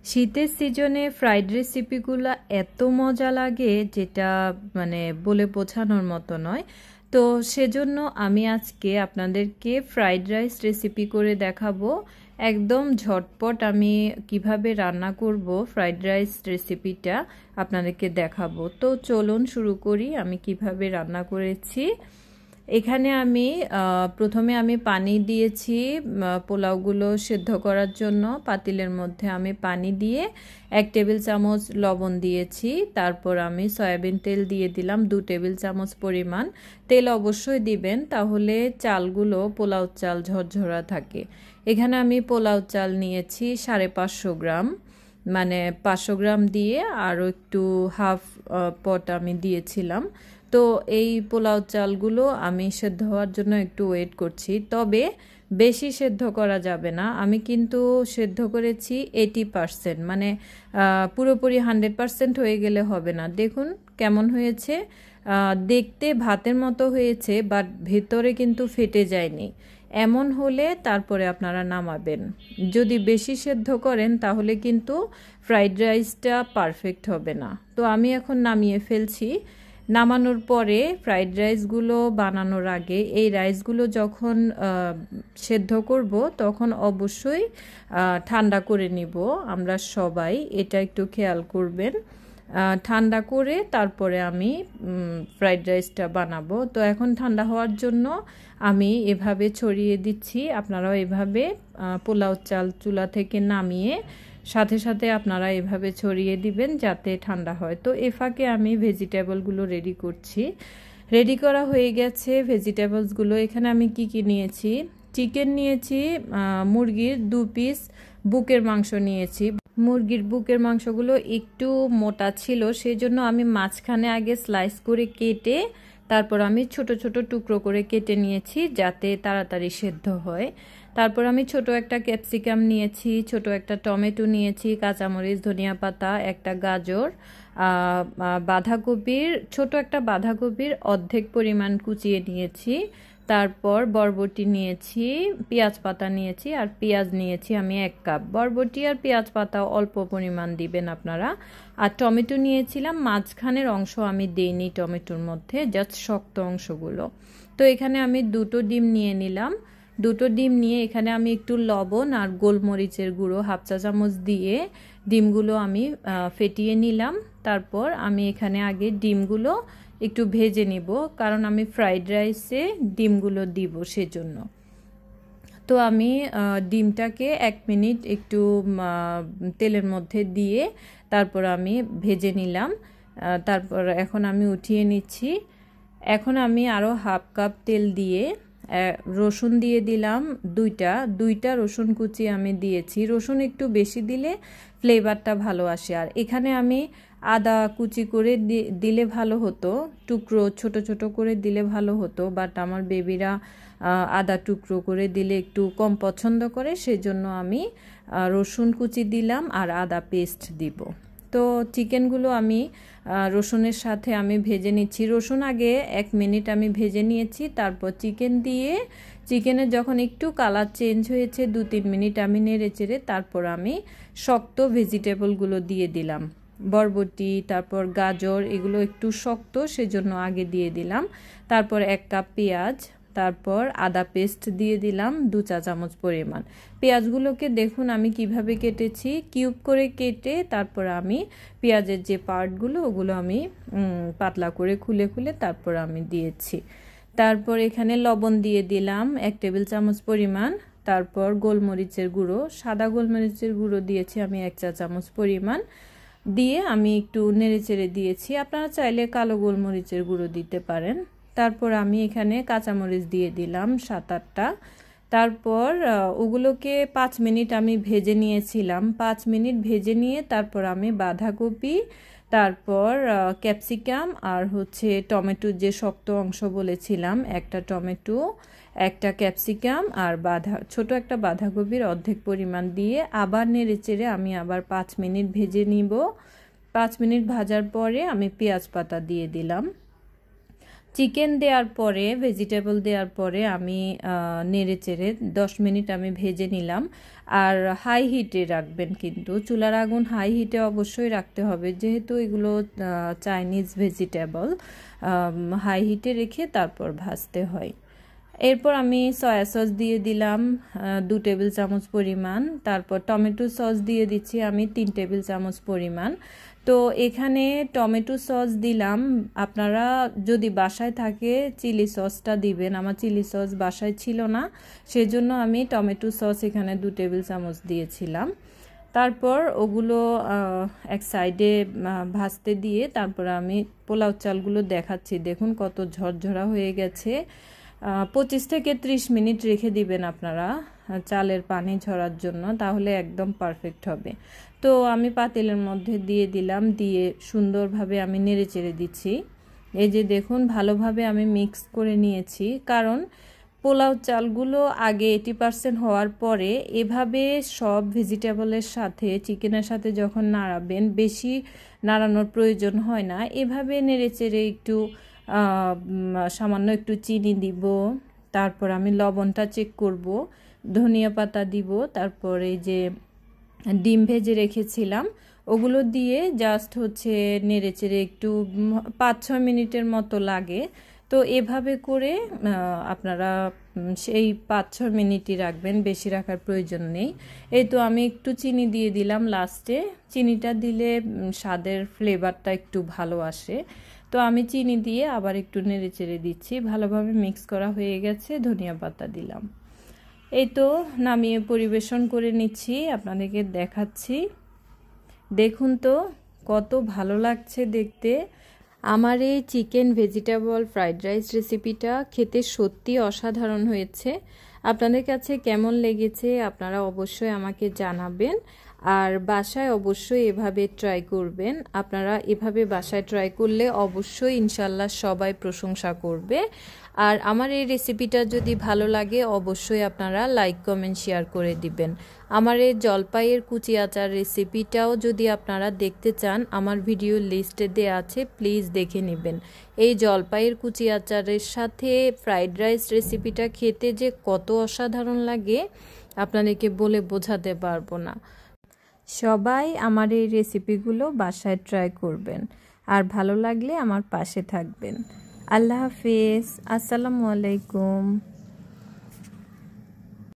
শীতের সিজনে ফ্রাইড রেসিপিগুলো এত মজা লাগে যেটা মানে বলে বোঝানোর মতো নয়। তো সেজন্য আমি আজকে আপনাদেরকে ফ্রাইড রাইস রেসিপি করে দেখাবো। একদম ঝটপট আমি কিভাবে রান্না করব ফ্রাইড রাইস রেসিপিটা আপনাদেরকে দেখাবো। তো চলুন শুরু করি আমি কিভাবে রান্না করেছি। এখানে আমি প্রথমে আমি পানি দিয়েছি পোলাওগুলো সেদ্ধ করার জন্য। পাতিলের মধ্যে আমি পানি দিয়ে 1 টেবিল চামচ লবণ দিয়েছি। তারপর আমি সয়াবিন তেল দিয়ে দিলাম 2 টেবিল চামচ পরিমাণ। তেল অবশ্যই দিবেন, তাহলে চালগুলো পোলাও চাল ঝরঝরা থাকে। এখানে আমি পোলাও চাল নিয়েছি 550 গ্রাম, মানে 500 গ্রাম দিয়ে আরও একটু হাফ পট আমি দিয়েছিলাম। তো এই পোলাও চালগুলো আমি সেদ্ধ হওয়ার জন্য একটু ওয়েট করছি, তবে বেশি সেদ্ধ করা যাবে না। আমি কিন্তু সেদ্ধ করেছি 80%, মানে পুরোপুরি 100% হয়ে গেলে হবে না। দেখুন কেমন হয়েছে, দেখতে ভাতের মতো হয়েছে, বাট ভেতরে কিন্তু ফেটে যায়নি। এমন হলে তারপরে আপনারা নামাবেন। যদি বেশি সেদ্ধ করেন তাহলে কিন্তু ফ্রাইড রাইসটা পারফেক্ট হবে না। তো আমি এখন নামিয়ে ফেলছি। নামানোর পরে ফ্রাইড রাইসগুলো বানানোর আগে এই রাইসগুলো যখন সেদ্ধ করব তখন অবশ্যই ঠান্ডা করে নিব আমরা সবাই, এটা একটু খেয়াল করবেন। ঠান্ডা করে তারপরে আমি ফ্রাইড রাইসটা বানাবো। তো এখন ঠান্ডা হওয়ার জন্য আমি এভাবে ছড়িয়ে দিচ্ছি। আপনারাও এভাবে পোলাও চাল চুলা থেকে নামিয়ে সাথে সাথে আপনারা এভাবে ছড়িয়ে দিবেন যাতে ঠান্ডা হয়। তো এ ফাঁকে আমি ভেজিটেবলগুলো রেডি করছি। রেডি করা হয়ে গেছে ভেজিটেবলসগুলো। এখানে আমি কি নিয়েছি, চিকেন নিয়েছি, মুরগির 2 পিস বুকের মাংস নিয়েছি। মুরগির বুকের মাংসগুলো একটু মোটা ছিল, সেই জন্য আমি মাঝখানে আগে স্লাইস করে কেটে তারপর আমি ছোট ছোট টুকরো করে কেটে নিয়েছি যাতে তাড়াতাড়ি সেদ্ধ হয়। তারপর আমি ছোট একটা ক্যাপসিকাম নিয়েছি, ছোট একটা টমেটো নিয়েছি, কাঁচামরিচ, ধনিয়া পাতা, একটা গাজর, বাঁধাকপির ছোট একটা বাঁধাকপির অর্ধেক পরিমাণ কুচিয়ে নিয়েছি। তারপর বরবটি নিয়েছি, পেঁয়াজ পাতা নিয়েছি, আর পেঁয়াজ নিয়েছি আমি 1 কাপ। বরবটি আর পেঁয়াজ পাতা অল্প পরিমাণ দিবেন আপনারা। আর টমেটো নিয়েছিলাম, মাঝখানের অংশ আমি দেইনি টমেটোর মধ্যে, জাস্ট শক্ত অংশগুলো। তো এখানে আমি 2টো ডিম নিয়ে নিলাম। 2টো ডিম নিয়ে এখানে আমি একটু লবণ আর গোলমরিচের গুঁড়ো 1/2 চা চামচ দিয়ে ডিমগুলো আমি ফেটিয়ে নিলাম। তারপর আমি এখানে আগে ডিমগুলো একটু ভেজে নিব, কারণ আমি ফ্রাইড রাইসে ডিমগুলো দিব সেজন্য। তো আমি ডিমটাকে 1 মিনিট একটু তেলের মধ্যে দিয়ে তারপর আমি ভেজে নিলাম। তারপর এখন আমি উঠিয়ে নিচ্ছি। এখন আমি আরও 1/2 কাপ তেল দিয়ে রসুন দিয়ে দিলাম 2টা রসুন কুচি আমি দিয়েছি। রসুন একটু বেশি দিলে ফ্লেভারটা ভালো আসে। আর এখানে আমি আদা কুচি করে দিলে ভালো হতো, টুকরো ছোট ছোট করে দিলে ভালো হতো, বাট আমার বেবিরা আদা টুকরো করে দিলে একটু কম পছন্দ করে, সেজন্য আমি রসুন কুচি দিলাম আর আদা পেস্ট দিব। তো চিকেনগুলো আমি রসুনের সাথে আমি ভেজে নিচ্ছি। রসুন আগে 1 মিনিট আমি ভেজে নিয়েছি, তারপর চিকেন দিয়ে চিকেনের যখন একটু কালার চেঞ্জ হয়েছে 2-3 মিনিট আমি নেড়ে চেড়ে তারপর আমি শক্ত ভেজিটেবলগুলো দিয়ে দিলাম। বরবটি, তারপর গাজর, এগুলো একটু শক্ত সেজন্য আগে দিয়ে দিলাম। তারপর 1 কাপ পেঁয়াজ, তারপর আদা পেস্ট দিয়ে দিলাম 2 চা চামচ পরিমাণ। পেঁয়াজগুলোকে দেখুন আমি কিভাবে কেটেছি, কিউব করে কেটে তারপর আমি পেঁয়াজের যে পার্টগুলো ওগুলো আমি পাতলা করে খুলে খুলে তারপর আমি দিয়েছি। তারপর এখানে লবণ দিয়ে দিলাম 1 টেবিল চামচ পরিমাণ। তারপর গোলমরিচের গুঁড়ো, সাদা গোলমরিচের গুঁড়ো দিয়েছি আমি 1 চা চামচ পরিমাণ, দিয়ে আমি একটু নেড়েচেড়ে দিয়েছি। আপনারা চাইলে কালো গোলমরিচের গুঁড়ো দিতে পারেন। তারপর আমি এখানে কাঁচামরিচ দিয়ে দিলাম 7-8টা। তারপর ওগুলোকে 5 মিনিট আমি ভেজে নিয়েছিলাম। 5 মিনিট ভেজে নিয়ে তারপর আমি বাঁধাকপি, তারপর ক্যাপসিকাম আর টমেটোর যে শক্ত অংশ বলেছিলাম, একটা টমেটো, একটা ক্যাপসিকাম আর ছোট একটা বাঁধাকপির অর্ধেক পরিমাণ দিয়ে আবার নেড়েচেড়ে আমি আবার 5 মিনিট ভেজে নিব। 5 মিনিট ভাজার পরে আমি পেঁয়াজ পাতা দিয়ে দিলাম। চিকেন দেওয়ার পরে ভেজিটেবল দেওয়ার পরে আমি নেড়ে চেড়ে 10 মিনিট আমি ভেজে নিলাম। আর হাই হিটে রাখবেন, কিন্তু চুলার আগুন হাই হিটে অবশ্যই রাখতে হবে, যেহেতু এগুলো চাইনিজ ভেজিটেবল। হাই হিটে রেখে তারপর ভাজতে হয়। এরপর আমি সয়া সস দিয়ে দিলাম 2 টেবিল চামচ পরিমাণ। তারপর টমেটো সস দিয়ে দিচ্ছি আমি 3 টেবিল চামচ পরিমাণ। তো এখানে টমেটো সস দিলাম, আপনারা যদি বাসায় থাকে চিলি সসটা দিবেন। আমার চিলি সস বাসায় ছিল না, সেজন্য আমি টমেটো সস এখানে 2 টেবিল চামচ দিয়েছিলাম। তারপর ওগুলো এক সাইডে ভাজতে দিয়ে তারপর আমি পোলাও চালগুলো দেখাচ্ছি। দেখুন কত ঝরঝরা হয়ে গেছে। 25 থেকে 30 মিনিট রেখে দিবেন আপনারা চালের পানি ঝরার জন্য, তাহলে একদম পারফেক্ট হবে। তো আমি পাতিলের মধ্যে দিয়ে দিলাম, দিয়ে সুন্দরভাবে আমি নেড়ে চেড়ে দিচ্ছি। এই যে দেখুন ভালোভাবে আমি মিক্স করে নিয়েছি, কারণ পোলাও চালগুলো আগে 80% হওয়ার পরে এভাবে সব ভেজিটেবলের সাথে চিকেনের সাথে যখন নাড়াবেন, বেশি নাড়ানোর প্রয়োজন হয় না। এভাবে নেড়ে চেড়ে একটু সামান্য একটু চিনি দিব, তারপর আমি লবণটা চেক করব, ধনিয়া পাতা দিব, তারপর এই যে ডিম ভেজে রেখেছিলাম ওগুলো দিয়ে জাস্ট হচ্ছে নেড়ে চেড়ে একটু 5-6 মিনিটের মতো লাগে। তো এভাবে করে আপনারা সেই 5-6 মিনিটই রাখবেন, বেশি রাখার প্রয়োজন নেই। এই তো আমি একটু চিনি দিয়ে দিলাম লাস্টে, চিনিটা দিলে স্বাদের ফ্লেভারটা একটু ভালো আসে। তো আমি চিনি দিয়ে আবার একটু নেড়ে চেড়ে দিচ্ছি। ভালোভাবে মিক্স করা হয়ে গেছে, ধনিয়া পাতা দিলাম। এই তো নামিয়ে পরিবেশন করে নিচ্ছি, আপনাদেরকে দেখাচ্ছি। দেখুন তো কত ভালো লাগছে দেখতে। আমার এই চিকেন ভেজিটেবল ফ্রাইড রাইস রেসিপিটা খেতে সত্যি অসাধারণ হয়েছে। আপনাদের কাছে কেমন লেগেছে আপনারা অবশ্যই আমাকে জানাবেন। আর বাসায় অবশ্যই এভাবে ট্রাই করবেন। আপনারা এভাবে বাসায় ট্রাই করলে অবশ্যই ইনশাল্লাহ সবাই প্রশংসা করবে। আর আমার এই রেসিপিটা যদি ভালো লাগে অবশ্যই আপনারা লাইক কমেন্ট শেয়ার করে দিবেন। আমার এই জলপাইয়ের কুচি আচার রেসিপিটাও যদি আপনারা দেখতে চান আমার ভিডিও লিস্টে দেওয়া আছে, প্লিজ দেখে নেবেন। এই জলপাইয়ের কুচি আচারের সাথে ফ্রাইড রাইস রেসিপিটা খেতে যে কত অসাধারণ লাগে আপনাদেরকে বলে বোঝাতে পারবো না। সবাই আমার এই রেসিপিগুলো বাসায় ট্রাই করবেন, আর ভালো লাগলে আমার পাশে থাকবেন। আল্লাহ হাফেজ, আসসালামু আলাইকুম।